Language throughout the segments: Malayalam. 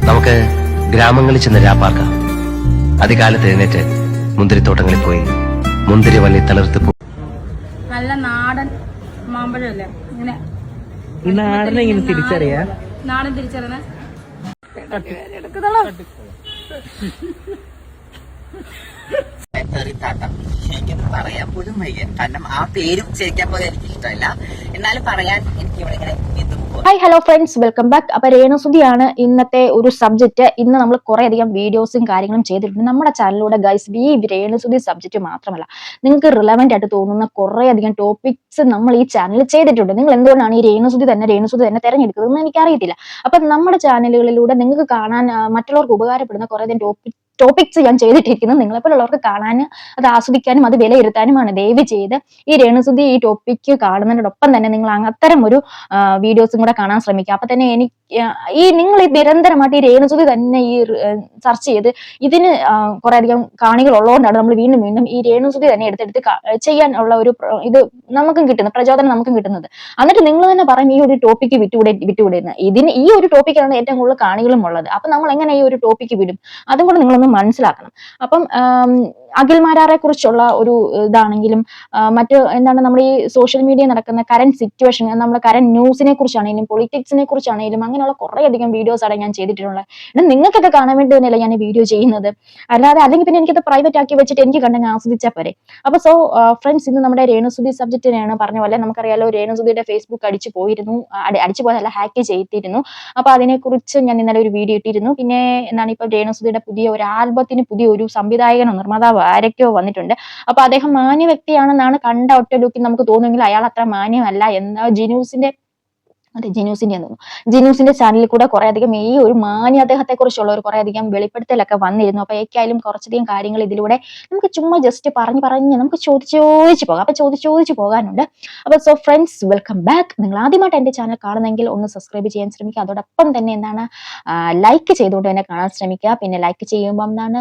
നമുക്ക് ഗ്രാമങ്ങളിൽ ചെന്ന് രാപ്പാർക്കാം. അതികാലത്ത് എഴുന്നേറ്റ് മുന്തിരിത്തോട്ടങ്ങളിൽ പോയി മുന്തിരി വള്ളി തളർത്ത് നല്ല നാടൻ മാമ്പഴല്ലേ ഇങ്ങനെ ഈ നാടിനെ ഇങ്ങനെ തിരിച്ചറിയാ നാടൻ തിരിച്ചറിയണ എനിക്കത് പറയാൻ പോലും വയ്യ. കാരണം ആ പേര് ഉച്ചരിക്കാൻ പോലും എനിക്ക് ഇഷ്ടമല്ല. എന്നാലും പറയാൻ എനിക്ക് ഇവിടെ ഇങ്ങനെ hi hello friends, welcome back. അപ്പൊ രേണുസുതിയാണ് ഇന്നത്തെ ഒരു സബ്ജക്ട്. ഇന്ന് നമ്മൾ കുറെ അധികം വീഡിയോസും കാര്യങ്ങളും ചെയ്തിട്ടുണ്ട് നമ്മുടെ ചാനലിലൂടെ. ഗൈസ്, ഈ രേണുസുതി സബ്ജക്ട് മാത്രമല്ല, നിങ്ങൾക്ക് റിലവന്റ് ആയിട്ട് തോന്നുന്ന കുറെ അധികം ടോപ്പിക്സ് നമ്മൾ ഈ ചാനലിൽ ചെയ്തിട്ടുണ്ട്. നിങ്ങൾ എന്തുകൊണ്ടാണ് ഈ രേണുസുതി തന്നെ തിരഞ്ഞെടുക്കുന്നതെന്ന് എനിക്കറിയത്തില്ല. അപ്പൊ നമ്മുടെ ചാനലുകളിലൂടെ നിങ്ങൾക്ക് കാണാൻ മറ്റുള്ളവർക്ക് ഉപകാരപ്പെടുന്ന കുറെ അധികം ടോപ്പിക്സ് ഞാൻ ചെയ്തിട്ടിരിക്കുന്നത് നിങ്ങളെപ്പോലുള്ളവർക്ക് കാണാൻ, അത് ആസ്വദിക്കാനും അത് വിലയിരുത്താനുമാണ്. ദയവ് ചെയ്ത് ഈ രേണുസുതി ഈ ടോപ്പിക്ക് കാണുന്നതിനോടൊപ്പം തന്നെ നിങ്ങൾ അത്തരം ഒരു വീഡിയോസും കൂടെ കാണാൻ ശ്രമിക്കുക. അപ്പൊ തന്നെ നിങ്ങൾ നിരന്തരമായിട്ട് ഈ രേണുസുതി തന്നെ ഈ സെർച്ച് ചെയ്ത് ഇതിന് കുറെ അധികം കാണികൾ ഉള്ളതുകൊണ്ടാണ് നമ്മൾ വീണ്ടും വീണ്ടും ഈ രേണുസുതി തന്നെ എടുത്തെടുത്ത് ചെയ്യാനുള്ള ഒരു ഇത് നമുക്കും കിട്ടുന്നത്, പ്രചോദനം നമുക്കും കിട്ടുന്നത്. എന്നിട്ട് നിങ്ങൾ തന്നെ പറയും ഈ ഒരു ടോപ്പിക്ക് വിട്ടുവിടുന്നത്. ഈ ഒരു ടോപ്പിക്കാണ് ഏറ്റവും കൂടുതൽ കാണികളും ഉള്ളത്. അപ്പൊ നമ്മൾ എങ്ങനെ ഈ ഒരു ടോപ്പിക്ക് വിടും? അതും കൂടെ നിങ്ങളൊന്ന് മനസ്സിലാക്കണം. അപ്പം അഖിൽമാരാറെ കുറിച്ചുള്ള ഒരു ഇതാണെങ്കിലും മറ്റ് എന്താണ് നമ്മുടെ ഈ സോഷ്യൽ മീഡിയ നടക്കുന്ന കറന്റ് സിറ്റുവേഷൻ, നമ്മുടെ കറന്റ് ന്യൂസിനെ കുറിച്ചാണെങ്കിലും പൊളിറ്റിക്സിനെ കുറിച്ചാണെങ്കിലും അങ്ങനെയുള്ള കുറെ അധികം വീഡിയോസ് ആണ് ഞാൻ ചെയ്തിട്ടുള്ളത്. നിങ്ങൾക്കൊക്കെ കാണാൻ വേണ്ടി തന്നെയല്ല ഞാൻ വീഡിയോ ചെയ്യുന്നത്, അല്ലാതെ അല്ലെങ്കിൽ പിന്നെ എനിക്കത് പ്രൈവറ്റ് ആക്കി വെച്ചിട്ട് എനിക്ക് കണ്ടെങ്കിൽ ആസ്വദിച്ചാൽ പോരെ. അപ്പൊ ഫ്രണ്ട്സ്, ഇന്ന് നമ്മുടെ രേണുസുതി സബ്ജക്റ്റിനെയാണ്. പറഞ്ഞ പോലെ നമുക്കറിയാലോ, രേണുസുതിയുടെ ഫേസ്ബുക്ക് അടിച്ചു പോയതല്ല, ഹാക്ക് ചെയ്തിരുന്നു. അപ്പൊ അതിനെക്കുറിച്ച് ഞാൻ ഇന്നലെ ഒരു വീഡിയോ ഇട്ടിരുന്നു. പിന്നെ എന്താണ്, ഇപ്പൊ രേണുസുതിയുടെ പുതിയ ഒരു ആൽബത്തിന് പുതിയ ഒരു സംവിധായകനോ നിർമ്മാതാവോ ആരൊക്കെയോ വന്നിട്ടുണ്ട്. അപ്പൊ അദ്ദേഹം മാന്യ വ്യക്തിയാണെന്നാണ് കണ്ട ഒറ്റ ലുക്കിൽ നമുക്ക് തോന്നുമെങ്കിൽ അയാൾ അത്ര മാന്യമല്ല എന്ന് ജിനൂസിന്റെ ചാനലിൽ കൂടെ കുറെ അധികം ഈ ഒരു മാന്യ അദ്ദേഹത്തെ കുറിച്ചുള്ള ഒരു കുറെ അധികം വെളിപ്പെടുത്തലൊക്കെ വന്നിരുന്നു. അപ്പൊ ഏക്കായാലും കുറച്ചധികം കാര്യങ്ങൾ ഇതിലൂടെ നമുക്ക് ചുമ്മാ ജസ്റ്റ് പറഞ്ഞ് നമുക്ക് ചോദിച്ചു പോകാം. അപ്പൊ ചോദിച്ചു പോകാനുണ്ട്. അപ്പൊ ഫ്രണ്ട്സ്, വെൽക്കം ബാക്ക്. നിങ്ങൾ ആദ്യമായിട്ട് എന്റെ ചാനൽ കാണുന്നെങ്കിൽ ഒന്ന് സബ്സ്ക്രൈബ് ചെയ്യാൻ ശ്രമിക്കുക. അതോടൊപ്പം തന്നെ എന്താണ്, ലൈക്ക് ചെയ്തുകൊണ്ട് തന്നെ കാണാൻ ശ്രമിക്കുക. പിന്നെ ലൈക്ക് ചെയ്യുമ്പോൾ എന്താണ്,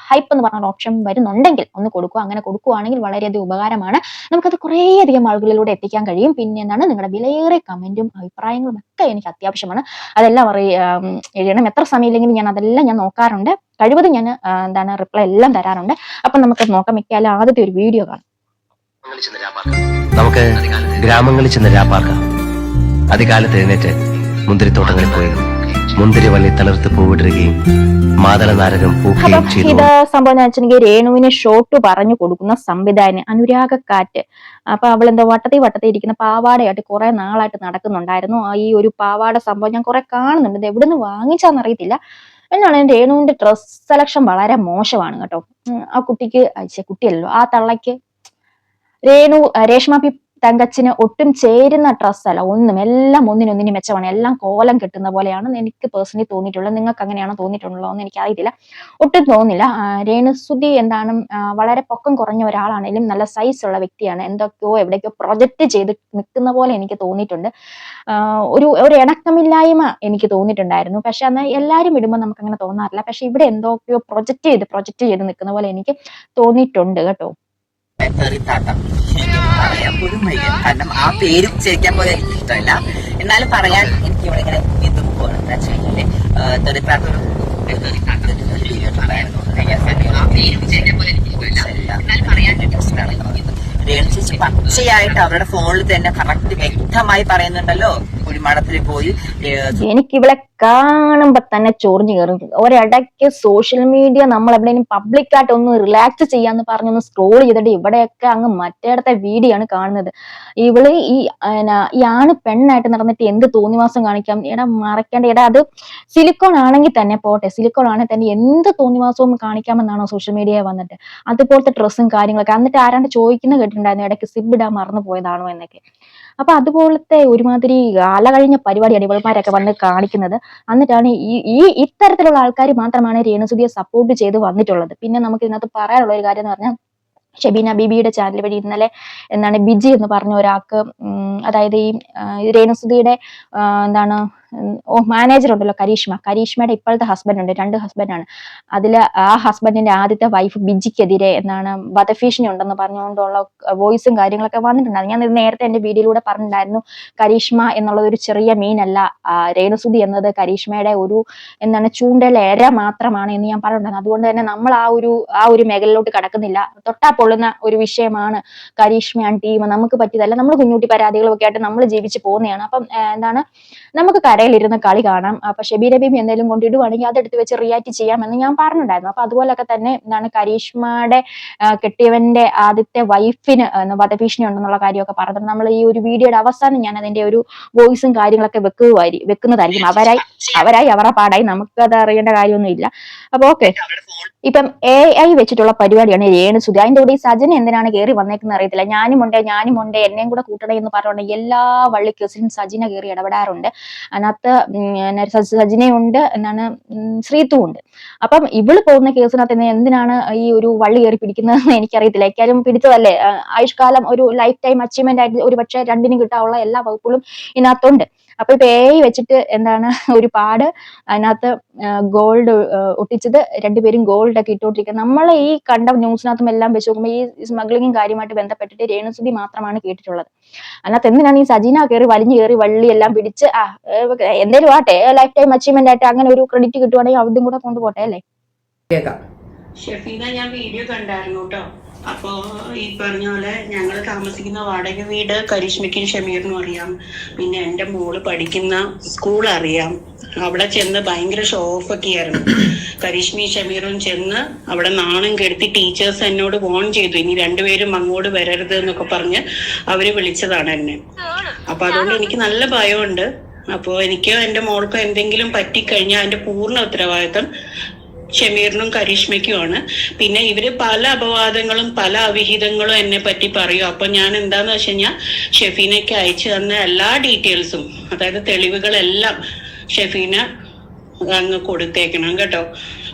ഹൈപ്പ് എന്ന് പറഞ്ഞ ഓപ്ഷൻ വരുന്നുണ്ടെങ്കിൽ ഒന്ന് കൊടുക്കുക. അങ്ങനെ കൊടുക്കുകയാണെങ്കിൽ വളരെയധികം ഉപകാരമാണ്. നമുക്കത് കുറേ അധികം ആളുകളിലൂടെ എത്തിക്കാൻ കഴിയും. പിന്നെ എന്താണ്, നിങ്ങളുടെ വിലയേറെ കമന്റും അഭിപ്രായങ്ങളും ഒക്കെ എനിക്ക് അത്യാവശ്യമാണ്. അതെല്ലാം എഴുതണം. എത്ര സമയമില്ലെങ്കിലും ഞാൻ അതെല്ലാം നോക്കാറുണ്ട്. കഴിവതും ഞാൻ റിപ്ലൈ എല്ലാം തരാറുണ്ട്. അപ്പൊ നമുക്ക് നോക്കാം. മിക്കാലും ആദ്യത്തെ ഒരു വീഡിയോ കാണാം. നമുക്ക് ഗ്രാമങ്ങളിൽ ചെന്ന് രാപ്പാർക്കാം. അതികാലത്ത് എഴുന്നേറ്റ് മുന്തിരിത്തോട്ടങ്ങളിൽ പോയി മുന്തിരി വള്ളി തളർത്ത് പൂവിടുകയും മാതള നാരകം പൂക്കുകയും ചെയ്തു. ഇത് സംഭവം എന്ന് വെച്ചിട്ടുണ്ടെങ്കിൽ രേണുവിന് ഷോട്ട് പറഞ്ഞു കൊടുക്കുന്ന സംവിധായകൻ അനുരാഗക്കാറ്റ്. അപ്പൊ അവളെന്തോ വട്ടത്തിൽ ഇരിക്കുന്ന പാവാടയായിട്ട് കുറെ നാളായിട്ട് നടക്കുന്നുണ്ടായിരുന്നു. ഈ ഒരു പാവാട സംഭവം ഞാൻ കുറെ കാണുന്നുണ്ട്. ഇത് എവിടുന്ന് വാങ്ങിച്ചാന്ന് അറിയത്തില്ല. എന്നാണ്, രേണുവിന്റെ ഡ്രസ് സെലക്ഷൻ വളരെ മോശമാണ് കേട്ടോ. ആ കുട്ടിയല്ലോ, ആ തള്ളയ്ക്ക് രേഷ്മ തങ്കച്ചിന് ഒട്ടും ചേരുന്ന ഡ്രസ്സല്ല. എല്ലാം ഒന്നിനൊന്നിനും മെച്ചമാണ്. എല്ലാം കോലം കെട്ടുന്ന പോലെയാണ് എനിക്ക് പേഴ്സണലി തോന്നിയിട്ടുള്ളത്. നിങ്ങൾക്ക് അങ്ങനെയാണോ തോന്നിയിട്ടുള്ളോ എന്ന് എനിക്കറിയത്തില്ല. ഒട്ടും തോന്നില്ല. രേണുസുതി വളരെ പൊക്കം കുറഞ്ഞ ഒരാളാണെങ്കിലും നല്ല സൈസ് ഉള്ള വ്യക്തിയാണ്. എവിടേക്കോ പ്രൊജക്ട് ചെയ്ത് നിൽക്കുന്ന പോലെ എനിക്ക് തോന്നിയിട്ടുണ്ട്. ഒരു ഇണക്കമില്ലായ്മ എനിക്ക് തോന്നിയിട്ടുണ്ടായിരുന്നു. പക്ഷെ അന്ന് എല്ലാവരും ഇടുമ്പോൾ നമുക്ക് അങ്ങനെ തോന്നാറില്ല. പക്ഷെ ഇവിടെ എന്തൊക്കെയോ പ്രൊജക്ട് ചെയ്ത് നിൽക്കുന്ന പോലെ എനിക്ക് തോന്നിയിട്ടുണ്ട് കേട്ടോ. പറയാൻ പോലും വയ്യ. കാരണം ആ പേര് ഉച്ചരിക്കാൻ പോലും എനിക്ക് ഇഷ്ടമല്ല. എന്നാലും പറയാൻ എനിക്ക് ഇവിടെ ഇങ്ങനെ പോകണം. എന്താ വെച്ചാൽ തെറിപ്പാത്തൊരു വീഡിയോ ഉണ്ടായിരുന്നു. ആ പേര് ഉച്ചരിക്കാൻ പോലും എനിക്ക് ഇഷ്ടമല്ല. എന്നാലും പറയാൻ രേണുചേച്ചി പച്ചയായിട്ട് അവരുടെ ഫോണിൽ തന്നെ കറക്റ്റ് വ്യക്തമായി പറയുന്നുണ്ടല്ലോ, കുഴിമാടത്തിൽ പോയി. എനിക്കിവിടെ കാണുമ്പോ തന്നെ ചൊറിഞ്ഞു കയറും. ഒരിടയ്ക്ക് സോഷ്യൽ മീഡിയ നമ്മൾ എവിടെയെങ്കിലും പബ്ലിക്കായിട്ട് ഒന്ന് റിലാക്സ് ചെയ്യാന്ന് പറഞ്ഞൊന്ന് സ്ക്രോൾ ചെയ്തിട്ട് ഇവിടെയൊക്കെ അങ്ങ് മറ്റേടത്തെ വീഡിയോ ആണ് കാണുന്നത്. ഇവള് ഈ ആണ് പെണ്ണായിട്ട് നടന്നിട്ട് എന്ത് തോന്നിവാസം കാണിക്കാം? മറക്കേണ്ട അത് സിലിക്കോൺ ആണെങ്കിൽ തന്നെ പോട്ടെ, സിലിക്കോൺ ആണെങ്കിൽ തന്നെ എന്ത് തോന്നിവാസവും കാണിക്കാമെന്നാണോ സോഷ്യൽ മീഡിയ വന്നിട്ട്? അതുപോലത്തെ ഡ്രസ്സും കാര്യങ്ങളൊക്കെ. എന്നിട്ട് ആരാണ്ട് ചോദിക്കുന്ന കേട്ടിട്ടുണ്ടായിരുന്നു, ഇടയ്ക്ക് സിബ് ഇടാൻ മറന്നു പോയതാണോ എന്നൊക്കെ. അപ്പൊ അതുപോലത്തെ ഒരുമാതിരി കഴിഞ്ഞ പരിപാടിയാണ് ഇവൾമാരൊക്കെ വന്ന് കാണിക്കുന്നത്. എന്നിട്ടാണ് ഇത്തരത്തിലുള്ള ആൾക്കാർ മാത്രമാണ് രേണുസുതിയെ സപ്പോർട്ട് ചെയ്ത് വന്നിട്ടുള്ളത്. പിന്നെ നമുക്ക് ഇതിനകത്ത് പറയാനുള്ള ഒരു കാര്യം എന്ന് പറഞ്ഞാൽ, ഷെബീന ബീബിയുടെ ചാനൽ വഴി ഇന്നലെ ബിജി എന്ന് പറഞ്ഞ ഒരാൾക്ക്, അതായത് ഈ രേണുസുതിയുടെ മാനേജർ ഉണ്ടല്ലോ കരീഷ്മയുടെ ഇപ്പോഴത്തെ ഹസ്ബൻഡ് ഉണ്ട്, 2 ഹസ്ബൻഡാണ്. അതില് ആ ഹസ്ബൻഡിന്റെ ആദ്യത്തെ വൈഫ് ബിജിക്കെതിരെ എന്താണ് വധഭീഷണി ഉണ്ടെന്ന് പറഞ്ഞുകൊണ്ടുള്ള വോയിസും കാര്യങ്ങളൊക്കെ വന്നിട്ടുണ്ടായിരുന്നു. ഞാൻ ഇത് നേരത്തെ എന്റെ വീഡിയോയിലൂടെ പറഞ്ഞിട്ടുണ്ടായിരുന്നു. കരീഷ്മ എന്നുള്ളത് ഒരു ചെറിയ മീനല്ല, രേണുസുതി എന്നത് കരീഷ്മയുടെ ഒരു എന്താണ് ചൂണ്ടയിലെ ഇര മാത്രമാണ് എന്ന് ഞാൻ പറഞ്ഞിട്ടുണ്ടായിരുന്നു. അതുകൊണ്ട് തന്നെ നമ്മൾ ആ ഒരു മേഖലയിലോട്ട് കടക്കുന്നില്ല. തൊട്ടാ പൊള്ളുന്ന ഒരു വിഷയമാണ് കരീഷ്മ ആൻഡ് ടീം, നമുക്ക് പറ്റിയതല്ല. നമ്മൾ കുഞ്ഞുട്ടി പരാതികളും ഒക്കെ ആയിട്ട് നമ്മൾ ജീവിച്ച് പോകുന്നതാണ്. അപ്പം എന്താണ് നമുക്ക് കരയിലിരുന്ന് കളി കാണാം. അപ്പൊ ഷെബീന ബേബി എന്തെങ്കിലും കൊണ്ടിടുവാണെങ്കിൽ അതെടുത്ത് വെച്ച് റിയാക്ട് ചെയ്യാമെന്ന് ഞാൻ പറഞ്ഞിട്ടുണ്ടായിരുന്നു. അപ്പൊ അതുപോലൊക്കെ തന്നെ എന്താണ് കരീഷ്മയുടെ കെട്ടിയവന്റെ ആദ്യത്തെ വൈഫിന് വധഭീഷണി ഉണ്ടെന്നുള്ള കാര്യമൊക്കെ പറഞ്ഞിട്ടുണ്ട്. നമ്മൾ ഈ ഒരു വീഡിയോയുടെ അവസാനം ഞാൻ അതിന്റെ ഒരു വോയിസും കാര്യങ്ങളൊക്കെ വെക്കുന്നതായിരിക്കും. അവരായി അവരുടെ പാടായി, നമുക്കത് അറിയേണ്ട കാര്യമൊന്നുമില്ല. അപ്പൊ ഓക്കെ, ഇപ്പം AI വെച്ചിട്ടുള്ള പരിപാടിയാണ് രേണുസുതി. അതിന്റെ കൂടെ ഈ സജന എന്തിനാണ് കയറി വന്നേക്കുന്നത് അറിയത്തില്ല. ഞാനും ഉണ്ട് എന്നെയും കൂടെ കൂട്ടണേ എന്ന് പറഞ്ഞുകൊണ്ട് എല്ലാ വള്ളി കേസിലും സജിന കയറി ഇടപെടാറുണ്ട്. അതിനകത്ത് സജിനയുണ്ട്, എന്താണ് ശ്രീത്തു ഉണ്ട്. അപ്പം ഇവള് പോകുന്ന കേസിനകത്ത് എന്തിനാണ് ഈ ഒരു വള്ളി കയറി പിടിക്കുന്നതെന്ന് എനിക്കറിയത്തില്ല. എക്കാലും പിടിച്ചതല്ലേ, ആയുഷ്കാലം ഒരു ലൈഫ് ടൈം അച്ചീവ്മെന്റ് ആയിട്ട് ഒരു പക്ഷേ 2നും കിട്ടാനുള്ള എല്ലാ വകുപ്പുകളും ഇതിനകത്തുണ്ട്. അപ്പൊ ഇപ്പൊ AI വെച്ചിട്ട് എന്താണ് ഒരുപാട് അതിനകത്ത് ഗോൾഡ് ഒട്ടിച്ചത്, 2 പേരും ഗോൾഡ് ഒക്കെ ഇട്ടോണ്ടിരിക്കുന്നത്. നമ്മളെ ഈ കണ്ട ന്യൂസിനകത്തും എല്ലാം വെച്ച് നോക്കുമ്പോൾ ഈ സ്മഗ്ലിങ്ങും കാര്യമായിട്ട് ബന്ധപ്പെട്ടിട്ട് രേണുസുതി മാത്രമാണ് കേട്ടിട്ടുള്ളത്. അതിനകത്ത് എന്തിനാണ് ഈ സജീന കയറി വലിഞ്ഞു കയറി വള്ളി എല്ലാം പിടിച്ച് എന്തേലും ആട്ടെ, ലൈഫ് ടൈം അച്ചീവ്മെന്റ് ആയിട്ട് അങ്ങനെ ഒരു ക്രെഡിറ്റ് കിട്ടുവാണെങ്കിൽ അതും കൂടെ കൊണ്ടുപോട്ടെ അല്ലേ. ഷെഫീന, ഞാൻ വീഡിയോ കണ്ടായിരുന്നു കേട്ടോ. അപ്പോ ഈ പറഞ്ഞ പോലെ ഞങ്ങൾ താമസിക്കുന്ന വാടക വീട് കരീഷ്മയ്ക്കും ഷമീറിനും അറിയാം. പിന്നെ എന്റെ മോള് പഠിക്കുന്ന സ്കൂൾ അറിയാം. അവിടെ ചെന്ന് ഭയങ്കര ഷോ ഓഫ് ഒക്കെ ആയിരുന്നു. കരീഷ്മയും ഷമീറും ചെന്ന് അവിടെ നാണം കെടുത്തി ടീച്ചേഴ്സ് എന്നോട് വോൺ ചെയ്തു, ഇനി 2 പേരും അങ്ങോട്ട് വരരുത് എന്നൊക്കെ പറഞ്ഞ് അവര് വിളിച്ചതാണ് എന്നെ. അപ്പൊ അതുകൊണ്ട് എനിക്ക് നല്ല ഭയമുണ്ട്. അപ്പോ എനിക്കോ എന്റെ മോൾക്കോ എന്തെങ്കിലും പറ്റിക്കഴിഞ്ഞാൽ അതിന്റെ പൂർണ്ണ ഉത്തരവാദിത്തം ഷമീറിനും കരീഷ്മയ്ക്കുമാണ്. പിന്നെ ഇവര് പല അപവാദങ്ങളും പല അവിഹിതങ്ങളും എന്നെ പറ്റി പറയും. അപ്പൊ ഞാൻ എന്താന്ന് വെച്ച് കഴിഞ്ഞാൽ ഷെഫീനയ്ക്ക് അയച്ചു തന്ന എല്ലാ ഡീറ്റെയിൽസും, അതായത് തെളിവുകളെല്ലാം ഷെഫീന അങ്ങ് കൊടുത്തേക്കണം കേട്ടോ.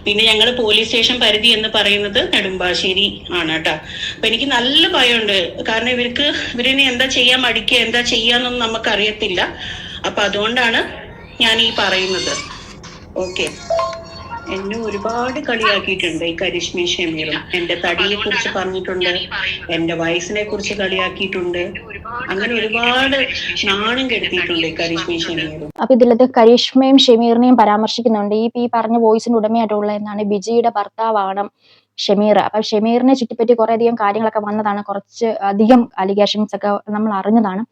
പിന്നെ ഞങ്ങൾ പോലീസ് സ്റ്റേഷൻ പരിധി എന്ന് പറയുന്നത് നെടുമ്പാശ്ശേരി ആണ് കേട്ടോ. അപ്പൊ എനിക്ക് നല്ല ഭയമുണ്ട്. കാരണം ഇവരിനി എന്താ ചെയ്യാൻ മടിക്കുക, എന്താ ചെയ്യാന്നൊന്നും നമുക്കറിയത്തില്ല. അപ്പൊ അതുകൊണ്ടാണ് ഞാൻ ഈ പറയുന്നത്. ഓക്കെ, എന്നെ ഒരുപാട് കളിയാക്കിയിട്ടുണ്ട് ഈ കരീഷ്മയും ഷമീറും. എന്റെ തടിയെ കുറിച്ച് പറഞ്ഞിട്ടുണ്ട്, എന്റെ വയസ്സിനെ കുറിച്ച് കളിയാക്കിയിട്ടുണ്ട്. അങ്ങനെ ഒരുപാട് നാണം കെടുത്തിയിട്ടുണ്ട് ഈ കരീഷ്മയും ഷമീറും. അപ്പൊ ഇതിലത്തെ കരീഷ്മയും ഷമീറിനെയും പരാമർശിക്കുന്നുണ്ട്. ഈ പറഞ്ഞ വോയിസിന് ഉടമയായിട്ടുള്ള എന്നാണ് ബിജിയുടെ ഭർത്താവാണ് ഷമീർ. അപ്പൊ ഷമീറിനെ ചുറ്റിപ്പറ്റി കുറെ അധികം കാര്യങ്ങളൊക്കെ വന്നതാണ്, കുറച്ച് അധികം അലിഗേഷൻസ് ഒക്കെ നമ്മൾ അറിഞ്ഞതാണ്.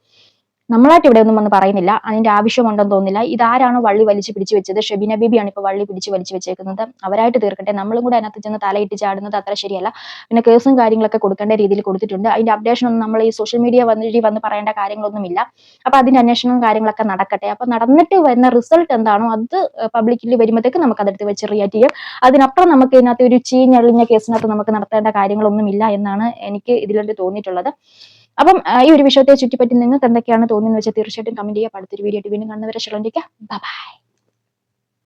നമ്മളായിട്ട് ഇവിടെ ഒന്നും വന്ന് പറയുന്നില്ല, അതിന്റെ ആവശ്യമുണ്ടെന്ന് തോന്നുന്നില്ല. ഇതാരാണോ വള്ളി വലിച്ചു പിടിച്ചു വെച്ചത്, ഷെബീന ബേബിയാണ് ഇപ്പൊ വള്ളി വലിച്ചു വെച്ചേക്കുന്നത്. അവരായിട്ട് തീർക്കട്ടെ, നമ്മളും കൂടെ അതിനകത്ത് ചെന്ന് തലയിട്ട് ചാടുന്നത് അത്ര ശരിയല്ല. പിന്നെ കേസും കാര്യങ്ങളൊക്കെ കൊടുക്കേണ്ട രീതിയിൽ കൊടുത്തിട്ടുണ്ട്. അതിന്റെ അപ്ഡേഷൻ ഒന്നും നമ്മൾ ഈ സോഷ്യൽ മീഡിയ വന്ന് പറയേണ്ട കാര്യങ്ങളൊന്നുമില്ല. അപ്പൊ അതിന്റെ അന്വേഷണവും കാര്യങ്ങളൊക്കെ നടക്കട്ടെ. അപ്പൊ നടന്നിട്ട് വരുന്ന റിസൾട്ട് എന്താണോ അത് പബ്ലിക്കിൽ വരുമ്പോഴത്തേക്ക് നമുക്ക് അതെടുത്ത് വെച്ച് റിയാക്ട് ചെയ്യാം. അതിനപ്പുറം നമുക്ക് ഇതിനകത്ത് ഒരു ചീഞ്ഞളിഞ്ഞ കേസിനകത്ത് നമുക്ക് നടത്തേണ്ട കാര്യങ്ങളൊന്നുമില്ല എന്നാണ് എനിക്ക് ഇതിലുണ്ട് തോന്നിയിട്ടുള്ളത്. അപ്പം ഈ ഒരു വിഷയത്തെ ചുറ്റിപ്പറ്റി നിങ്ങൾക്ക് എന്തൊക്കെയാണ് തോന്നുന്നത് വെച്ചാൽ തീർച്ചയായിട്ടും കമന്റ് ചെയ്യുക. അടുത്തൊരു വീഡിയോ ആയിട്ട് വീണ്ടും കാണുന്നവരെ ബൈ.